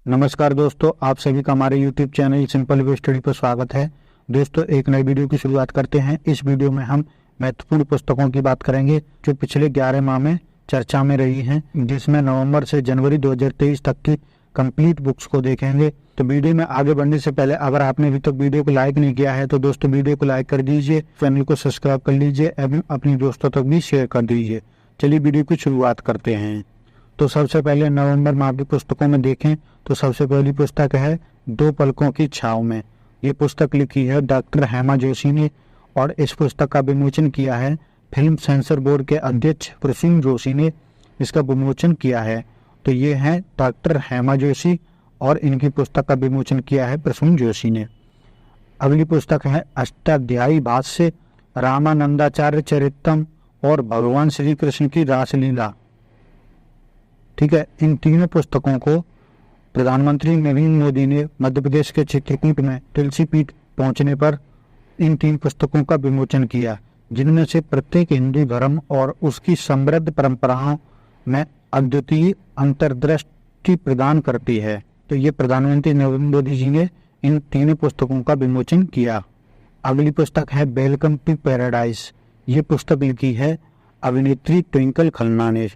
नमस्कार दोस्तों, आप सभी का हमारे YouTube channel simple way study पर स्वागत है। दोस्तों, एक नई वीडियो की शुरुआत करते हैं। इस वीडियो में हम महत्वपूर्ण पुस्तकों की बात करेंगे जो पिछले 11 माह में चर्चा में रही हैं, जिसमें नवंबर से जनवरी 2023 तक की कंप्लीट बुक्स को देखेंगे। तो वीडियो में आगे बढ़ने से पहले अगर आपने अभी तक वीडियो को लाइक नहीं किया है तो दोस्तों वीडियो को लाइक कर दीजिए, चैनल को सब्सक्राइब कर लीजिए एवं अपने दोस्तों तक भी शेयर कर दीजिए। चलिए वीडियो की शुरुआत करते हैं। तो सबसे पहले नवंबर माह की पुस्तकों में देखें तो सबसे पहली पुस्तक है दो पलकों की छाँव में। ये पुस्तक लिखी है डॉक्टर हेमा जोशी ने और इस पुस्तक का विमोचन किया है फिल्म सेंसर बोर्ड के अध्यक्ष प्रसून जोशी ने इसका विमोचन किया है। तो ये हैं डॉक्टर हेमा जोशी और इनकी पुस्तक का विमोचन किया है प्रसून जोशी ने। अगली पुस्तक है अष्टाध्यायी भाष्य, रामानंदाचार्य चरितम और भगवान श्री कृष्ण की रासलीला। ठीक है, इन तीनों पुस्तकों को प्रधानमंत्री नरेंद्र मोदी ने मध्य प्रदेश के चित्रकूट में तुलसी पीठ पहुंचने पर इन तीन पुस्तकों का विमोचन किया, जिनमें से प्रत्येक हिंदू धर्म और उसकी समृद्ध परंपराओं में अद्वितीय अंतर्दृष्टि प्रदान करती है। तो ये प्रधानमंत्री नरेंद्र मोदी जी ने इन तीनों पुस्तकों का विमोचन किया। अगली पुस्तक है वेलकम टू पैराडाइज। ये पुस्तक लिखी है अभिनेत्री ट्विंकल खन्ना ने।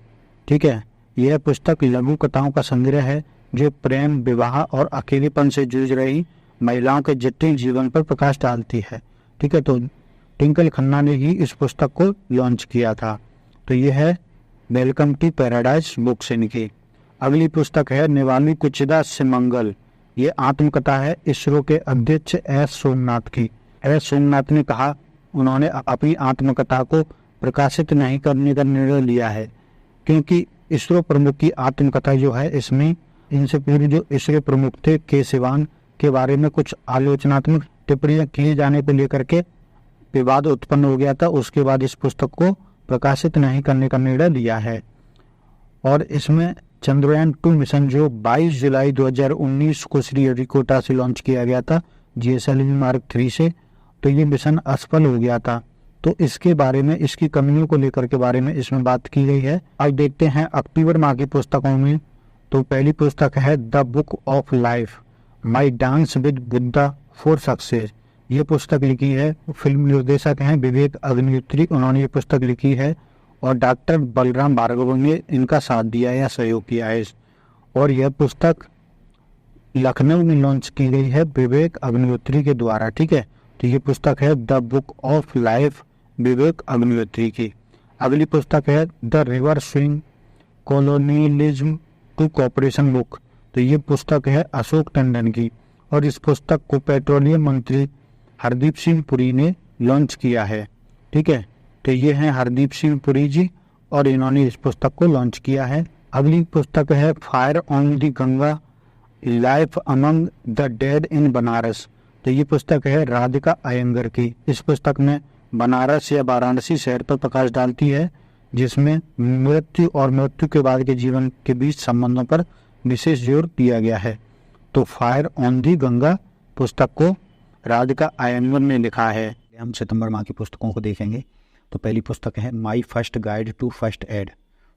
ठीक है, यह पुस्तक लघु कथाओं का संग्रह है जो प्रेम, विवाह और अकेलेपन से जूझ रही महिलाओं के जटिल जीवन पर प्रकाश डालती है। ठीक है, तो ट्विंकल खन्ना ने ही इस पुस्तक को लॉन्च किया था। तो यह है वेलकम टू पैराडाइज बुक्स इनकी। अगली पुस्तक है निवाली कुचिदा से मंगल। ये आत्मकथा है इसरो के अध्यक्ष एस सोमनाथ की। एस सोमनाथ ने कहा उन्होंने अपनी आत्मकथा को प्रकाशित नहीं करने का निर्णय लिया है क्योंकि इसरो प्रमुख की आत्मकथा जो है इसमें इनसे पूर्व जो इसरो प्रमुख थे के सिवान के बारे में कुछ आलोचनात्मक टिप्पणियां किए जाने को लेकर के विवाद उत्पन्न हो गया था। उसके बाद इस पुस्तक को प्रकाशित नहीं करने का निर्णय लिया है। और इसमें चंद्रयान 2 मिशन जो 22 जुलाई 2019 को श्रीहरिकोटा से लॉन्च किया गया था GSLV मार्क 3 से, तो ये मिशन असफल हो गया था। तो इसके बारे में, इसकी कमियों को लेकर के बारे में इसमें बात की गई है। अब देखते हैं अक्टूबर माह की पुस्तकों में। तो पहली पुस्तक है the book of life, my dance with Buddha for success. ये पुस्तक लिखी है, फिल्म निर्देशक हैं विवेक अग्निहोत्री, उन्होंने ये पुस्तक लिखी है और डॉक्टर बलराम भार्गव ने इनका साथ दिया या सहयोग किया है। और यह पुस्तक लखनऊ में लॉन्च की गई है विवेक अग्निहोत्री के द्वारा। ठीक है, तो ये पुस्तक है the book of life Vivek Agnihotri की। अगली पुस्तक है the river swing colonialism to cooperation book. तो ये पुस्तक है अशोक टंडन की और इस पुस्तक को पेट्रोलियम मंत्री हरदीप सिंह पुरी ने लॉन्च किया है। ठीक है, तो ये हैं हरदीप सिंह पुरी जी और इन्होंने इस पुस्तक को लॉन्च किया है। अगली पुस्तक है fire on the Ganga, life among the dead in Banaras. तो ये पुस्तक है राधिका अयंगर की। इस पुस्तक में बनारस या वाराणसी शहर पर प्रकाश डालती है, जिसमें मृत्यु और मृत्यु के बाद के जीवन के बीच संबंधों पर विशेष जोर दिया गया है। तो फायर ऑन दी गंगा पुस्तक को राधिका अयंगर ने लिखा है। हम सितंबर माह की पुस्तकों को देखेंगे। तो पहली पुस्तक है my first guide to first aid.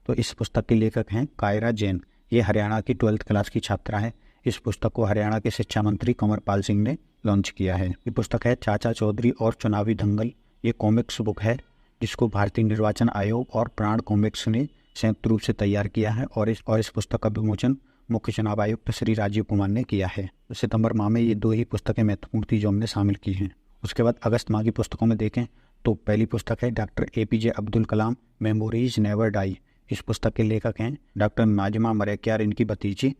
तो इस पुस्तक के लेखक हैं कायरा जैन। ये हरियाणा की 12th क्लास की छात्रा है। इस पुस्तक को हरियाणा के शिक्षा मंत्री कंवरपाल सिंह ने लॉन्च किया है। ये पुस्तक है चाचा चौधरी और चुनावी दंगल। ये कॉमिक्स बुक है जिसको भारतीय निर्वाचन आयोग और प्राण कॉमिक्स ने संयुक्त रूप से तैयार किया है और इस पुस्तक का विमोचन मुख्य चुनाव आयुक्त श्री राजीव कुमार ने किया है। तो सितंबर माह में ये दो ही पुस्तकें महत्वपूर्ण थी जो हमने शामिल की हैं। उसके बाद अगस्त माह की पुस्तकों में देखें तो पहली पुस्तक है doctor APJ Abdul Kalam, memories never die. इस पुस्तक के लेखक हैं डॉक्टर नाजमा मरेक्यार, इनकी भतीजी,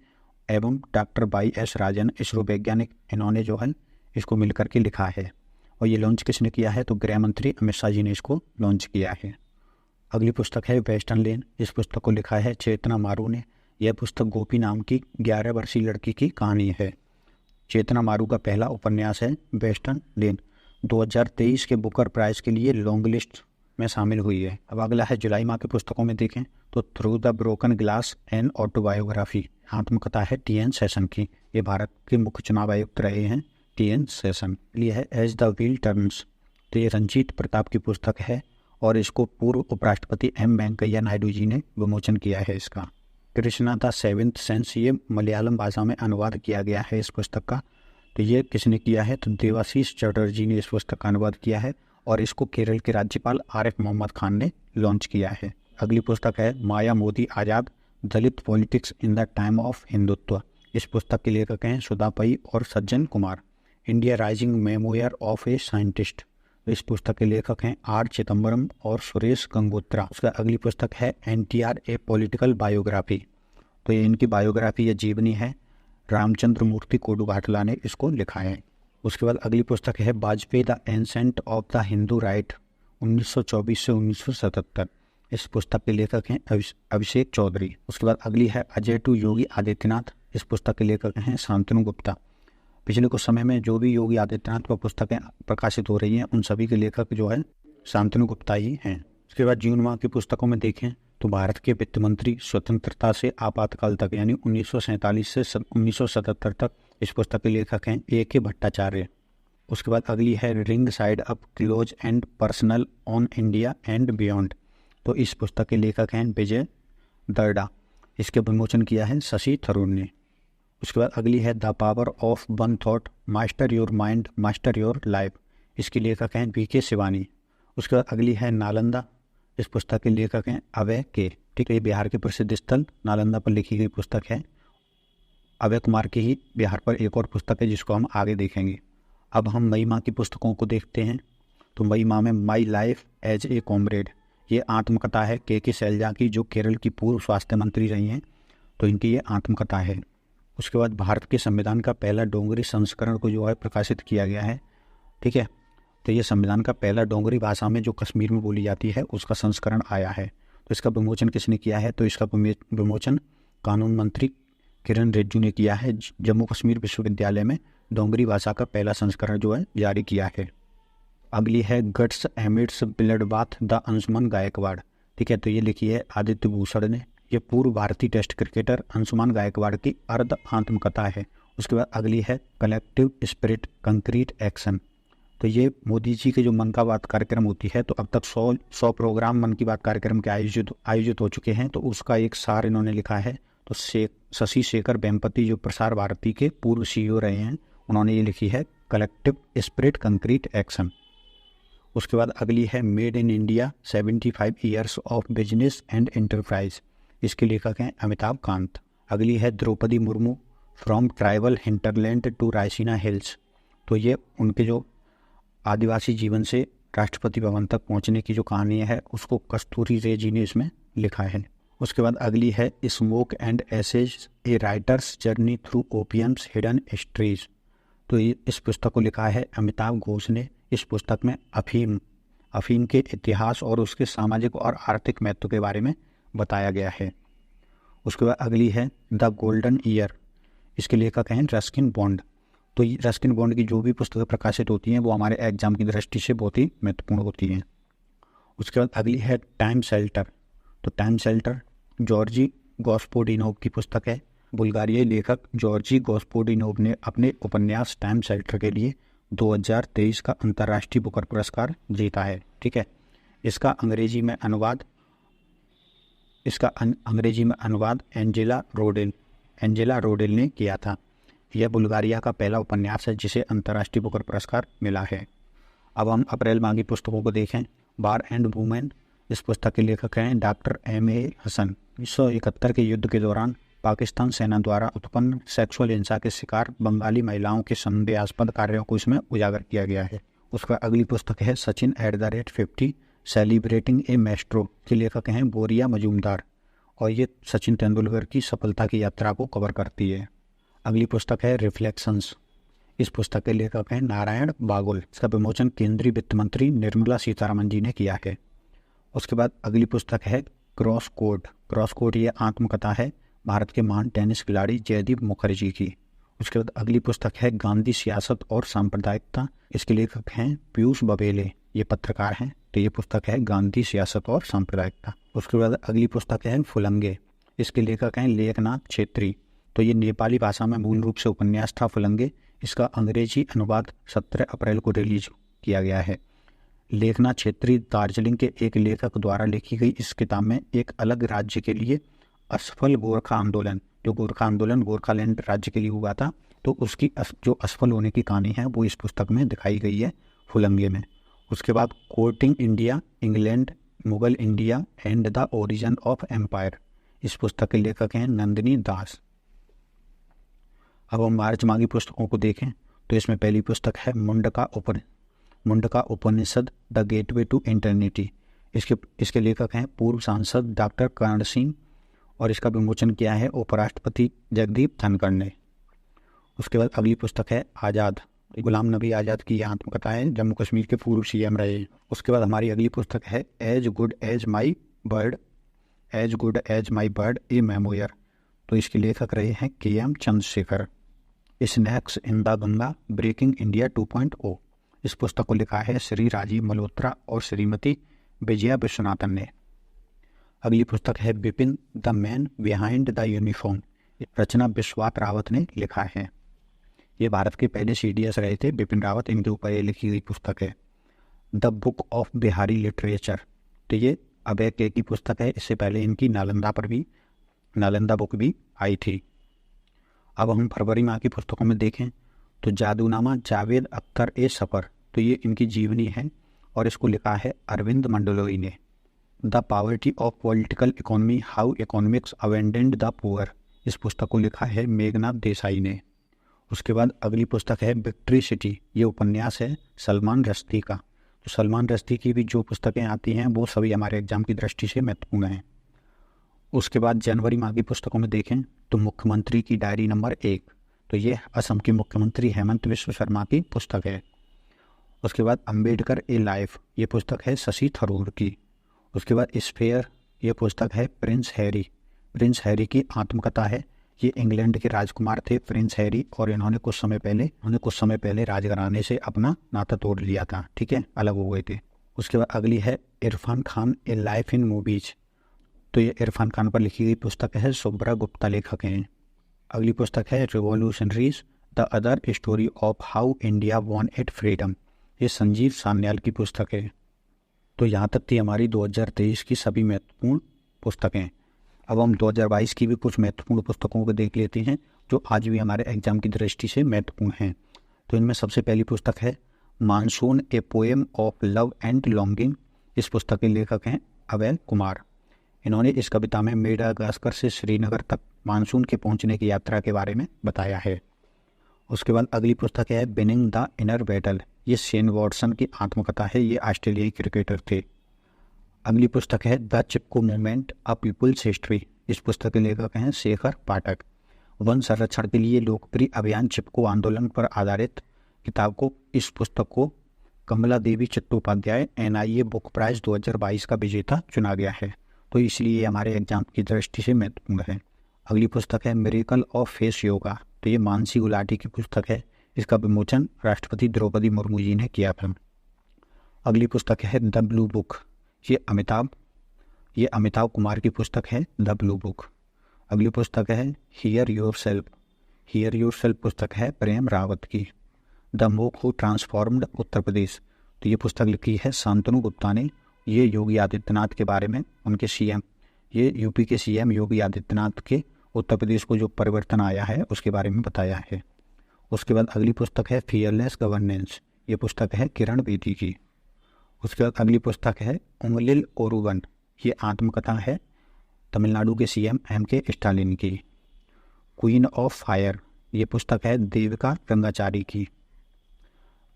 एवं डॉक्टर YS राजन, इसरो वैज्ञानिक। इन्होंने जो है इसको मिलकर के लिखा है। और ये लॉन्च किसने किया है? तो गृह मंत्री अमित शाह जी ने इसको लॉन्च किया है। अगली पुस्तक है वेस्टर्न लेन। इस पुस्तक को लिखा है चेतना मारू ने। यह पुस्तक गोपी नाम की 11 वर्षीय लड़की की कहानी है। चेतना मारू का पहला उपन्यास है वेस्टर्न लेन। 2023 के बुकर प्राइज के लिए लॉन्ग लिस्ट में शामिल हुई है। अब अगला है जुलाई माह की पुस्तकों में देखें तो through the broken glass and autobiography. आत्मकथा है TN सेशन की। ये भारत के मुख्य चुनाव आयुक्त रहे हैं TN सेशन। ये है एज द व्हील टर्न्स। तो ये रंजीत प्रताप की पुस्तक है और इसको पूर्व उपराष्ट्रपति M वेंकैया नायडू जी ने विमोचन किया है इसका। कृष्णा द सेवेंथ सेंस, ये मलयालम भाषा में अनुवाद किया गया है इस पुस्तक का। तो ये किसने किया है? तो देवाशीष चटर्जी ने इस पुस्तक का अनुवाद किया है और इसको केरल के राज्यपाल आरिफ मोहम्मद खान ने लॉन्च किया है। अगली पुस्तक है Maya Modi Azad, Dalit politics in the time of Hindutva. इस पुस्तक के लेखक हैं सुधा पई और Sajjan Kumar. India rising memoir of a scientist, इस पुस्तक के लेखक हैं आर चिदम्बरम और सुरेश गंगोत्रा। उसका अगली पुस्तक है एनटीआर ए पॉलिटिकल बायोग्राफी, तो ये इनकी बायोग्राफी या जीवनी है। रामचंद्र मूर्ति कोडुभाटला ने इसको लिखा है। उसके बाद अगली पुस्तक है Vajpayee the ancient of the Hindu right 1924 से 1977। इस पुस्तक के लेखक हैं अभिषेक चौधरी। उसके बाद अगली है अजय टू योगी आदित्यनाथ, इस पुस्तक के लेखक हैं शांतनु गुप्ता। पिछले कुछ समय में जो भी योगी आदित्यनाथ पर पुस्तकें प्रकाशित हो रही हैं उन सभी के लेखक जो है शांतनु गुप्ता ही हैं। उसके बाद जीवन माह की पुस्तकों में देखें तो भारत के वित्त मंत्री स्वतंत्रता से आपातकाल तक यानी 1947 से 1977 तक, इस पुस्तक के लेखक हैं ए.के. भट्टाचार्य। उसके बाद अगली है ring side up close and personal on India and beyond, तो इस पुस्तक के लेखक हैं विजय दर्डा। इसके विमोचन किया है शशि थरूर ने। उसके बाद अगली है the power of one thought, master your mind master your life, इसके लेखक हैं वी.के. शिवानी। उसके बाद अगली है नालंदा, इस पुस्तक के लेखक हैं अभय के। ठीक है, ये बिहार के प्रसिद्ध स्थल नालंदा पर लिखी गई पुस्तक है। अभय कुमार की ही बिहार पर एक और पुस्तक है जिसको हम आगे देखेंगे। अब हम मई माह की पुस्तकों को देखते हैं। तो मई माह में my life as a comrade, ये आत्मकथा है के शैलजा की, जो केरल की पूर्व स्वास्थ्य मंत्री रही हैं, तो इनकी ये आत्मकथा है। उसके बाद भारत के संविधान का पहला डोंगरी संस्करण को जो है प्रकाशित किया गया है। ठीक है, तो ये संविधान का पहला डोंगरी भाषा में जो कश्मीर में बोली जाती है उसका संस्करण आया है। तो इसका विमोचन किसने किया है? तो इसका विमोचन कानून मंत्री किरण रिजिजू ने किया है। जम्मू कश्मीर विश्वविद्यालय में डोंगरी भाषा का पहला संस्करण जो है जारी किया है। अगली है guts amidst bloodbath the Anshuman Gaekwad. ठीक है, तो ये लिखी है आदित्य भूषण ने। ये पूर्व भारतीय टेस्ट क्रिकेटर अंशुमान गायकवाड़ की अर्ध आत्मकथा है। उसके बाद अगली है कलेक्टिव स्पिरिट कंक्रीट एक्शन, तो ये मोदी जी के जो मन का बात कार्यक्रम होती है, तो अब तक 100 प्रोग्राम मन की बात कार्यक्रम के आयोजित हो चुके हैं, तो उसका एक सार इन्होंने लिखा है। तो शशि शेखर वेम्पति जो प्रसार भारती के पूर्व सीईओ रहे हैं, उन्होंने ये लिखी है कलेक्टिव स्पिरिट कंक्रीट एक्शन। उसके बाद अगली है made in India 75 years of business and enterprise, इसके लेखक हैं अमिताभ कांत। अगली है Draupadi Murmu from tribal hinterland to Raisina Hills, तो ये उनके जो आदिवासी जीवन से राष्ट्रपति भवन तक पहुंचने की जो कहानी है उसको कस्तूरी रे जी ने इसमें लिखा है। उसके बाद अगली है smoke and ashes a writer's journey through opium's hidden histories, तो इस पुस्तक को लिखा है अमिताभ घोष ने। इस पुस्तक में अफीम के इतिहास और उसके सामाजिक और आर्थिक महत्व के बारे में बताया गया है। उसके बाद अगली है द गोल्डन ईयर, इसके लेखक हैं रस्किन बॉन्ड। तो रस्किन बॉन्ड की जो भी पुस्तकें प्रकाशित होती हैं वो हमारे एग्जाम की दृष्टि से बहुत ही महत्वपूर्ण होती हैं। उसके बाद अगली है टाइम शेल्टर, तो टाइम शेल्टर जॉर्जी गॉस्पोडिनोव की पुस्तक है। बुल्गारियाई लेखक जॉर्जी गॉस्पोडिनोव ने अपने उपन्यास टाइम शेल्टर के लिए 2023 का अंतर्राष्ट्रीय बुकर पुरस्कार जीता है। ठीक है, इसका अंग्रेजी में अनुवाद एंजेला रोडेल ने किया था। यह बुल्गारिया का पहला उपन्यास है जिसे अंतर्राष्ट्रीय बुकर पुरस्कार मिला है। अब हम अप्रैल माह की पुस्तकों को देखें। बार एंड वुमेन, इस पुस्तक के लेखक हैं डॉक्टर M.A. हसन। 1971 के युद्ध के दौरान पाकिस्तान सेना द्वारा उत्पन्न सेक्सुअल हिंसा के शिकार बंगाली महिलाओं के संदेहास्पद कार्यों को इसमें उजागर किया गया है। उसका अगली पुस्तक है सचिन @50 सेलिब्रेटिंग ए मैस्ट्रो, के लेखक हैं बोरिया मजूमदार, और ये सचिन तेंदुलकर की सफलता की यात्रा को कवर करती है। अगली पुस्तक है रिफ्लेक्शंस, इस पुस्तक के लेखक हैं नारायण बागुल। इसका विमोचन केंद्रीय वित्त मंत्री निर्मला सीतारमन जी ने किया है। उसके बाद अगली पुस्तक है क्रॉस कोड ये आत्मकथा है भारत के महान टेनिस खिलाड़ी जयदीप मुखर्जी की। उसके बाद अगली पुस्तक है गांधी सियासत और सांप्रदायिकता, इसके लेखक हैं पीयूष बबेले, ये पत्रकार हैं। तो ये पुस्तक है गांधी सियासत और सांप्रदायिकता। उसके बाद अगली पुस्तक है फुलंगे, इसके लेखक हैं लेखनाथ छेत्री। तो ये नेपाली भाषा में मूल रूप से उपन्यास था फुलंगे, इसका अंग्रेजी अनुवाद 17 अप्रैल को रिलीज किया गया है। लेखनाथ छेत्री दार्जिलिंग के एक लेखक द्वारा लिखी गई इस किताब में एक अलग राज्य के लिए असफल गोरखा आंदोलन, जो गोरखा आंदोलन गोरखालैंड राज्य के लिए हुआ था, तो उसकी जो असफल होने की कहानी है वो इस पुस्तक में दिखाई गई है फुलंगे में। उसके बाद courting India, England, Mughal India and the origin of empire, इस पुस्तक के लेखक हैं नंदिनी दास। अब हम मार्चमागी पुस्तकों को देखें तो इसमें पहली पुस्तक है मुंडका उपनिषद द गेटवे टू इटर्निटी। इसके लेखक हैं पूर्व सांसद डॉक्टर कर्ण सिंह और इसका विमोचन किया है उपराष्ट्रपति जगदीप धनखड़ ने। उसके बाद अगली पुस्तक है आज़ाद, गुलाम नबी आज़ाद की आत्मकथा है, जम्मू कश्मीर के पूर्व सीएम रहे। उसके बाद हमारी अगली पुस्तक है as good as my word a memoir, तो इसके लेखक रहे हैं KM Chandrashekhar. Snakes in the Ganga breaking India 2.0, इस पुस्तक को लिखा है श्री राजीव मल्होत्रा और श्रीमती विजया विश्वनाथन ने। अगली पुस्तक है Bipin the man behind the uniform, Rachna Bisht Rawat ने लिखा है। ये भारत के पहले CDS रहे थे बिपिन रावत, इनके ऊपर ये लिखी गई पुस्तक है। The book of Bihari literature, तो ये अभय के की पुस्तक है, इससे पहले इनकी नालंदा बुक भी आई थी। अब हम फरवरी माह की पुस्तकों में देखें तो जादूनामा जावेद अख्तर ए सफ़र, तो ये इनकी जीवनी है और इसको लिखा है अरविंद मंडलोई ने। The poverty of political economy how economics abandoned the poor, इस पुस्तक को लिखा है मेघनाथ देसाई ने। उसके बाद अगली पुस्तक है विक्ट्री सिटी, ये उपन्यास है सलमान रश्दी का। तो सलमान रश्दी की भी जो पुस्तकें आती हैं वो सभी हमारे एग्जाम की दृष्टि से महत्वपूर्ण हैं। उसके बाद जनवरी माह की पुस्तकों में देखें तो मुख्यमंत्री की डायरी नंबर 1, तो ये असम के मुख्यमंत्री हेमंत बिस्वा शर्मा की पुस्तक है। उसके बाद अम्बेडकर ए लाइफ, ये पुस्तक है शशि थरूर की। उसके बाद स्फेयर, ये पुस्तक है प्रिंस हैरी की आत्मकथा है। ये इंग्लैंड के राजकुमार थे प्रिंस हैरी, और इन्होंने कुछ समय पहले राजघराने से अपना नाता तोड़ लिया था, ठीक है, अलग हो गए थे। उसके बाद अगली है इरफान खान ए लाइफ इन मूवीज, तो ये इरफान खान पर लिखी गई पुस्तक है, शुभ्रा गुप्ता लेखक हैं। अगली पुस्तक है revolutionaries the other story of how India won it freedom, ये संजीव सान्याल की पुस्तक है। तो यहाँ तक थी हमारी 2023 की सभी महत्वपूर्ण पुस्तकें। अब हम 2022 की भी कुछ महत्वपूर्ण पुस्तकों को देख लेते हैं जो आज भी हमारे एग्जाम की दृष्टि से महत्वपूर्ण हैं। तो इनमें सबसे पहली पुस्तक है monsoon a poem of love and longing, इस पुस्तक के लेखक हैं अभय कुमार। इन्होंने इस कविता में मेडागास्कर से श्रीनगर तक मानसून के पहुंचने की यात्रा के बारे में बताया है। उसके बाद अगली पुस्तक है विनिंग द इनर बैटल, ये शेन वॉटसन की आत्मकथा है, ये ऑस्ट्रेलियाई क्रिकेटर थे। अगली पुस्तक है the Chipko movement a people's history, इस पुस्तक के लेखक हैं शेखर पाठक। वन संरक्षण के लिए लोकप्रिय अभियान चिपको आंदोलन पर आधारित इस पुस्तक को कमला देवी चट्टोपाध्याय NIA बुक प्राइज 2022 का विजेता चुना गया है, तो इसलिए हमारे एग्जाम की दृष्टि से महत्वपूर्ण है। अगली पुस्तक है मिरेकल ऑफ फेस योगा, तो ये मानसी गुलाटी की पुस्तक है, इसका विमोचन राष्ट्रपति द्रौपदी मुर्मू जी ने किया था। अगली पुस्तक है द ब्लू बुक, ये अमिताभ कुमार की पुस्तक है द ब्लू बुक। अगली पुस्तक है हियर योर सेल्फ पुस्तक है प्रेम रावत की। The mock who transformed Uttar Pradesh, तो ये पुस्तक लिखी है शांतनु गुप्ता ने। ये योगी आदित्यनाथ के बारे में, उनके CM, ये यूपी के CM योगी आदित्यनाथ के उत्तर प्रदेश को जो परिवर्तन आया है उसके बारे में बताया है। उसके बाद अगली पुस्तक है फियरलेस गवर्नेंस, ये पुस्तक है किरण बेदी की। उसके बाद अगली पुस्तक है उंगलिल ओरुगन, ये आत्मकथा है तमिलनाडु के CM MK स्टालिन की। क्वीन ऑफ फायर, ये पुस्तक है देविका रंगाचारी की।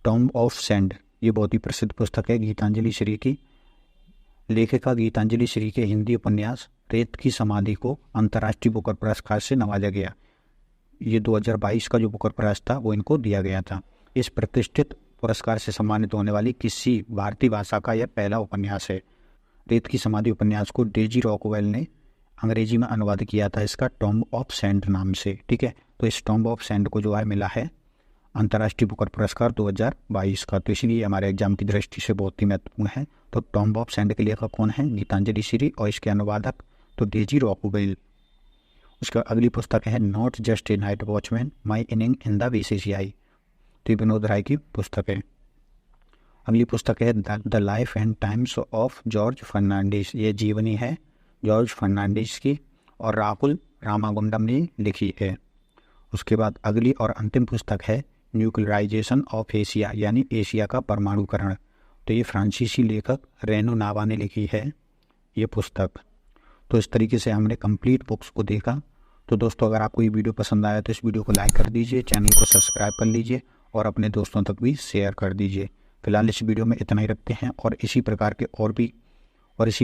टॉम्ब ऑफ सैंड, ये बहुत ही प्रसिद्ध पुस्तक है गीतांजलि श्री की। लेखिका गीतांजलि श्री के हिंदी उपन्यास रेत की समाधि को अंतर्राष्ट्रीय बुकर पुरस्कार से नवाजा गया। ये 2022 का जो बुकर पुरस्कार था वो इनको दिया गया था। इस प्रतिष्ठित पुरस्कार से सम्मानित होने वाली किसी भारतीय भाषा का यह पहला उपन्यास है। रेत की समाधि उपन्यास को डेजी रॉकवेल ने अंग्रेजी में अनुवाद किया था इसका टॉम्ब ऑफ सैंड नाम से, ठीक है। तो इस टॉम्ब ऑफ सैंड को जो है मिला है अंतर्राष्ट्रीय बुकर पुरस्कार 2022 का, तो इसलिए हमारे एग्जाम की दृष्टि से बहुत ही महत्वपूर्ण है। तो टॉम्ब ऑफ सैंड के लेखक कौन है? गीतांजलि श्री, और इसके अनुवादक तो डेजी रॉकवेल। उसका अगली पुस्तक है not just a night watchman my inning in the BCCI, तो विनोद राय की पुस्तक है। अगली पुस्तक है the life and times of George Fernandes, ये जीवनी है जॉर्ज फर्नांडिस की, और राहुल रामागुंडम ने लिखी है। उसके बाद अगली और अंतिम पुस्तक है न्यूक्लियराइजेशन ऑफ एशिया, यानी एशिया का परमाणुकरण। तो ये फ्रांसीसी लेखक रेनो नावा ने लिखी है ये पुस्तक। तो इस तरीके से हमने कंप्लीट बुक्स को देखा। तो दोस्तों, अगर आपको ये वीडियो पसंद आया तो इस वीडियो को लाइक कर दीजिए, चैनल को सब्सक्राइब कर लीजिए और अपने दोस्तों तक भी शेयर कर दीजिए। फिलहाल इस वीडियो में इतना ही रखते हैं, और इसी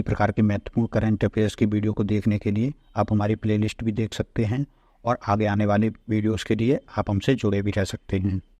प्रकार के महत्वपूर्ण करंट अफेयर्स की वीडियो को देखने के लिए आप हमारी प्लेलिस्ट भी देख सकते हैं, और आगे आने वाले वीडियोस के लिए आप हमसे जुड़े भी रह सकते हैं।